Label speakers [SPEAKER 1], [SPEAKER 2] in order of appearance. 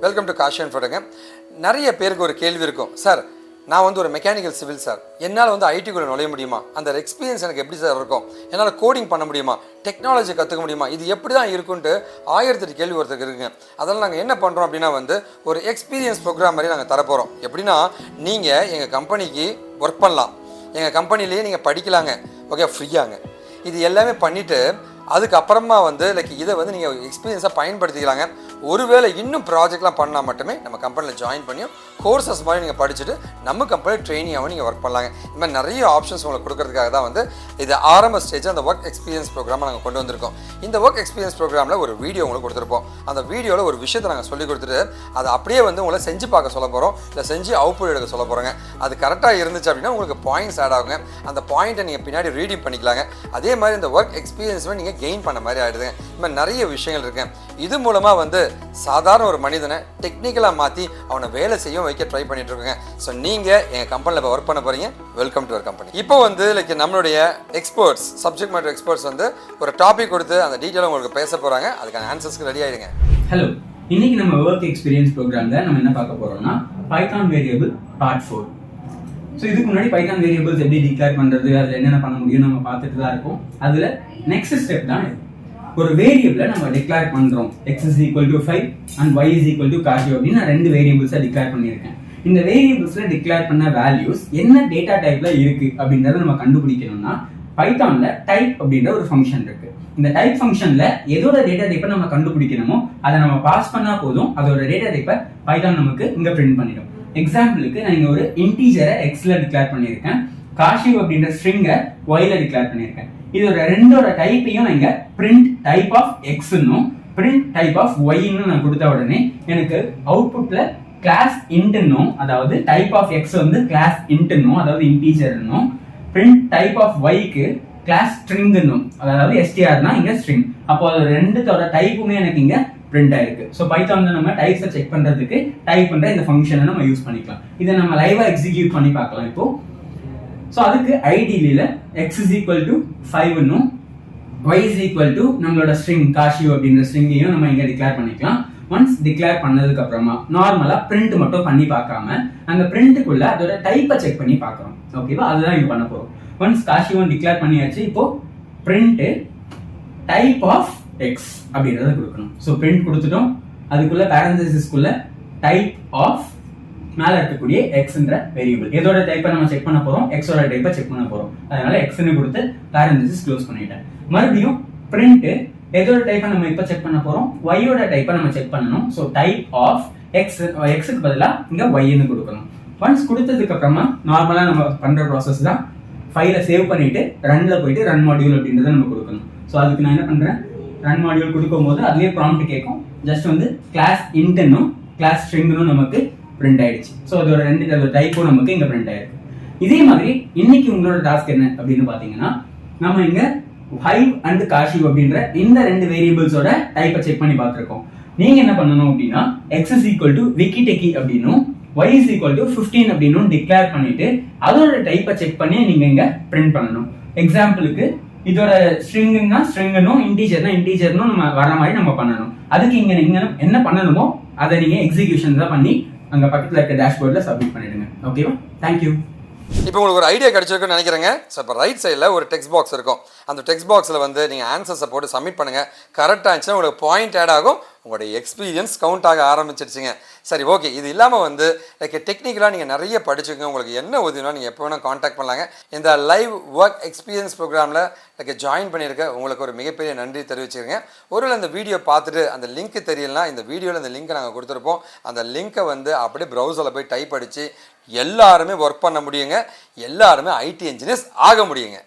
[SPEAKER 1] Welcome to Kashi and ஃபோட்டோங்க. நிறைய பேருக்கு ஒரு கேள்வி இருக்கும், சார் நான் வந்து ஒரு மெக்கானிக்கல் சிவில் சார், என்னால் வந்து ஐடிக்குள்ளே நுழைய முடியுமா, அந்த எக்ஸ்பீரியன்ஸ் எனக்கு எப்படி சார் இருக்கும், என்னால் கோடிங் பண்ண முடியுமா, டெக்னாலஜி கற்றுக்க முடியுமா, இது எப்படி தான் இருக்குன்ட்டு 1008 கேள்வி ஒருத்தருக்கு இருக்குங்க. அதெல்லாம் நாங்கள் என்ன பண்ணுறோம் அப்படின்னா வந்து ஒரு எக்ஸ்பீரியன்ஸ் ப்ரோக்ராம் மாதிரி நாங்கள் தரப்போகிறோம். எப்படின்னா நீங்கள் எங்கள் கம்பெனிக்கு ஒர்க் பண்ணலாம், எங்கள் கம்பெனிலேயே நீங்கள் படிக்கலாங்க, ஓகே, ஃப்ரீயாங்க. இது எல்லாமே பண்ணிவிட்டு அதுக்கப்புறமா வந்து இதை வந்து நீங்கள் எக்ஸ்பீரியன்ஸாக பயன்படுத்திக்கலாங்க. ஒருவேளை இன்னும் ப்ராஜெக்ட்லாம் பண்ணால் மட்டுமே நம்ம கம்பெனியில் ஜாயின் பண்ணியும் கோர்சஸ் மாதிரி நீங்கள் படிச்சுட்டு நம்ம கம்பெனியில் ட்ரெயினியாகவும் நீங்கள் ஒர்க் பண்ணலாங்க. இந்த மாதிரி நிறைய ஆப்ஷன்ஸ் உங்களுக்கு கொடுக்கறதுக்காக தான் வந்து இது ஆரம்ப ஸ்டேஜ் அந்த ஒர்க் எக்ஸ்பீரியன்ஸ் ப்ரோக்ராமை நாங்கள் கொண்டு வந்திருக்கோம். இந்த ஒர்க் எக்ஸ்பீரியன்ஸ் ப்ரோக்ராமில் ஒரு வீடியோ உங்களுக்கு கொடுத்துருப்போம். அந்த வீடியோவில் ஒரு விஷயத்தை நாங்கள் சொல்லி கொடுத்துட்டு அதை அப்படியே வந்து உங்களை செஞ்சு பார்க்க சொல்ல போகிறோம், இல்லை செஞ்சு அவுட்புட் எடுக்க சொல்ல போகிறோங்க. அது கரெக்டாக இருந்துச்சு அப்படின்னா உங்களுக்கு பாயிண்ட்ஸ் ஆட் ஆகுங்க. அந்த பாயிண்ட்டை நீங்கள் பின்னாடி ரீடிங் பண்ணிக்கலாங்க. அதே மாதிரி இந்த ஒர்க் எக்ஸ்பீரியன்ஸுமே நீங்கள் கெயின் பண்ண மாதிரி ஆகிடுதுங்க. இந்த மாதிரி நிறைய விஷயங்கள் இருக்குங்க. இது மூலமாக வந்து சாதாரண ஒரு மனிதனை டெக்னிக்கலாக மாற்றி அவனை வேலை செய்ய வைக்க ட்ரை பண்ணிட்டு இருக்கோங்க. ஸோ நீங்கள் எங்கள் கம்பெனியில் இப்போ ஒர்க் பண்ண போகிறீங்க, வெல்கம் டு அவர் கம்பெனி. இப்போ வந்து நம்மளுடைய எக்ஸ்பர்ட்ஸ், சப்ஜெக்ட் மேட்டர் எக்ஸ்பர்ட்ஸ் வந்து ஒரு டாபிக் கொடுத்து அந்த டீட்டெயிலாக உங்களுக்கு பேச போகிறாங்க. அதுக்கான ஆன்சர்ஸ்க்கு ரெடி ஆகிடுங்க.
[SPEAKER 2] ஹலோ, இன்னைக்கு நம்ம ஒர்க் எக்ஸ்பீரியன்ஸ் ப்ரோக்ராமில் நம்ம என்ன பார்க்க போகிறோம்னா பைத்தான் வேரியபிள் பார்ட் 4. ஸோ இதுக்கு முன்னாடி பைத்தான் வேரியபிள்ஸ் எப்படி டிக்ளேர் பண்ணுறது, அதில் என்னென்ன பண்ண முடியும் நம்ம பார்த்துட்டு தான் இருக்கோம். அதில் நெக்ஸ்ட் ஸ்டெப் தான் ஒரு வேரியபிளை நம்ம டிக்ளேர் பண்ணுறோம். x is equal to 5 and y is equal to cashew அப்படின்னு நான் 2 வேரியபிள்ஸை டிக்ளேர் பண்ணியிருக்கேன். இந்த வேரியபிள்ஸில் டிக்ளேர் பண்ண வேல்யூஸ் என்ன டேட்டா டைப்பில் இருக்குது அப்படின்றத நம்ம கண்டுபிடிக்கணும்னா பைத்தானில் டைப் அப்படின்ற ஒரு ஃபங்க்ஷன் இருக்குது. இந்த டைப் ஃபங்க்ஷனில் எதோட டேட்டா டைப்பை நம்ம கண்டுபிடிக்கணுமோ அதை நம்ம பாஸ் பண்ணால் போதும், அதோட டேட்டா டைப்பை பைத்தான் நமக்கு இங்கே பிரிண்ட் பண்ணிடும். எக்ஸாம்பிளுக்கு நான் இங்கே ஒரு இன்டீஜரை எக்ஸில் டிக்ளேர் பண்ணியிருக்கேன், cashew அப்படின்ற ஸ்ட்ரிங்கை ஒய்ல டிக்ளேர் பண்ணியிருக்கேன். இதோட ரெண்டோட டைப்பையும் நான் இங்க பிரிண்ட் டைப் ஆஃப் எக்ஸ்னும் பிரிண்ட் டைப் ஆஃப் ஒய்ன்னு நான் கொடுத்த உடனே எனக்கு அவுட்புட்ல கிளாஸ் இன்ட்னும், அதாவது டைப் ஆஃப் எக்ஸ் வந்து கிளாஸ் இன்ட்னும், அதாவது இன்டீஜர்னும், பிரிண்ட் டைப் ஆஃப் ஒய்க்கு கிளாஸ் ஸ்ட்ரிங்னும், அதாவது எஸ்டிஆர்னா இங்க ஸ்ட்ரிங். அப்போ அது ரெண்டுத்தோட டைப்புமே எனக்கு இங்க பிரிண்ட் ஆயிருக்கு. ஸோ பைத்தான்ல நம்ம டைப்ஸை செக் பண்றதுக்கு டைப் பண்ற இந்த ஃபங்க்ஷனை நம்ம யூஸ் பண்ணிக்கலாம். இதை நம்ம லைவா எக்ஸிக்யூட் பண்ணி பார்க்கலாம் இப்போ. ஸோ அதுக்கு ஐடியில x is equal to 5னும் y is equal to நம்மளோட ஸ்ட்ரிங் cashew அப்படின்ற ஸ்ட்ரிங்கையும் நம்ம இங்க டிக்ளேர் பண்ணிக்கலாம். ஒன்ஸ் டிக்ளேர் பண்ணதுக்கு அப்புறமா நார்மலா பிரிண்ட் மட்டும் பண்ணி பார்க்காம அந்த பிரிண்ட்டுக்குள்ள அதோட டைப்பை செக் பண்ணி பார்க்கறோம். ஓகேவா, அதுதான் இங்க பண்ண போறோம். ஒன்ஸ் cashew டிக்ளேர் பண்ணியாச்சு, இப்போ பிரிண்ட் டைப் ஆஃப் x அப்படின்றத கொடுக்கணும். ஸோ பிரிண்ட் கொடுத்துட்டோம், அதுக்குள்ள பேரந்தசிஸ்க்குள்ள டைப் ஆஃப் மேல இருக்கக்கூடிய எக்ஸ்ன்ற வேரியபிள் எதோட டைப்பை நம்ம செக் பண்ண போறோம், எக்ஸோட டைப்பை செக் பண்ண போறோம். அதனால எக்ஸ்னு கொடுத்து பேரந்தசிஸ் க்ளோஸ் பண்ணிட்டேன். மறுபடியும் பிரிண்ட் எதோட டைப்பை நம்ம இப்ப செக் பண்ண போறோம், ஒய்யோட டைப்பை நம்ம செக் பண்ணணும். ஸோ டைப் ஆஃப் எக்ஸ், எக்ஸுக்கு பதிலாக இங்க ஒய்ன்னு கொடுக்கணும். ஒன்ஸ் கொடுத்ததுக்கு அப்புறமா நார்மலா நம்ம பண்ற ப்ராசஸ் தான் ஃபைலை சேவ் பண்ணிட்டு ரன்ல போயிட்டு ரன் மாடியூல் அப்படின்றத நம்ம கொடுக்கணும். ஸோ அதுக்கு நான் என்ன பண்றேன், ரன் மாடியூல் கொடுக்கும் போது அதுவே ப்ராம்ப்ட் கேட்கும். ஜஸ்ட் வந்து கிளாஸ் இன்ட்னும் கிளாஸ் ஸ்ட்ரிங்னும் நமக்கு பிரிண்ட் ஆயிடுச்சு. ஸோ அதோட ரெண்டு டைப்பும் நமக்கு இங்க பிரிண்ட் ஆயிருக்கு. இதே மாதிரி இன்னைக்கு உங்களோட டாஸ்க் என்ன அப்படின்னு பாத்தீங்கன்னா, நம்ம இங்க 5 and cashew அப்படின்ற இந்த 2 வேரியபிள்ஸோட டைப்பை செக் பண்ணி பார்த்திருக்கோம். நீங்க என்ன பண்ணணும் அப்படின்னா x is equal to wikiteki அப்படின்னும் y is equal to 15 அப்படின்னும் டிக்ளேர் பண்ணிட்டு அதோட டைப்பை செக் பண்ணி நீங்க இங்க பிரிண்ட் பண்ணணும். எக்ஸாம்பிளுக்கு இதோட ஸ்ட்ரிங்னா ஸ்ட்ரிங்னும் இன்டீஜர்னா இன்டீஜர்னும் நம்ம வர மாதிரி நம்ம பண்ணணும். அதுக்கு இங்க நீங்க என்ன பண்ணணுமோ அதை நீங்க எக்ஸிகியூஷன் தான் பண்ணி அங்க பக்கத்துல இருக்க டேஷ்போர்ட்ல சப்மிட் பண்ணிடுங்க. ஓகேவா, தேங்க்யூ.
[SPEAKER 1] இப்போ உங்களுக்கு ஒரு ஐடியா கிடைச்சிருக்குன்னு நினைக்கிறேங்க. ஸோ இப்போ ரைட் சைடில் ஒரு டெக்ஸ்ட் பாக்ஸ் இருக்கும். அந்த டெக்ஸ்ட் பாக்ஸில் வந்து நீங்கள் ஆன்சர்ஸை போட்டு சப்மிட் பண்ணுங்கள். கரெக்டாக இருந்துச்சுன்னா உங்களுக்கு பாயிண்ட் ஆட் ஆகும், உங்களுடைய எக்ஸ்பீரியன்ஸ் கவுண்ட் ஆக ஆரம்பிச்சிருச்சுங்க. சரி, ஓகே. இது இல்லாமல் வந்து டெக்னிக்கலாக நீங்கள் நிறைய படிச்சுக்கோங்க. உங்களுக்கு என்ன உதவினா நீங்கள் எப்போ வேணால் காண்டாக்ட் பண்ணலாங்க. இந்த லைவ் ஒர்க் எக்ஸ்பீரியன்ஸ் ப்ரோக்ராமில் ஜாயின் பண்ணியிருக்க உங்களுக்கு ஒரு மிகப்பெரிய நன்றி தெரிவிச்சுருங்க. ஒருவேளை அந்த வீடியோ பார்த்துட்டு அந்த லிங்க் தெரியலனா இந்த வீடியோவில் அந்த லிங்க்கை நாங்கள் கொடுத்துருப்போம். அந்த லிங்க்கை வந்து அப்படியே ப்ரௌசரில் போய் டைப் அடித்து எல்லாருமே ஒர்க் பண்ண முடியுங்க. எல்லாருமே ஐடி இன்ஜினியர்ஸ் ஆக முடியுங்க.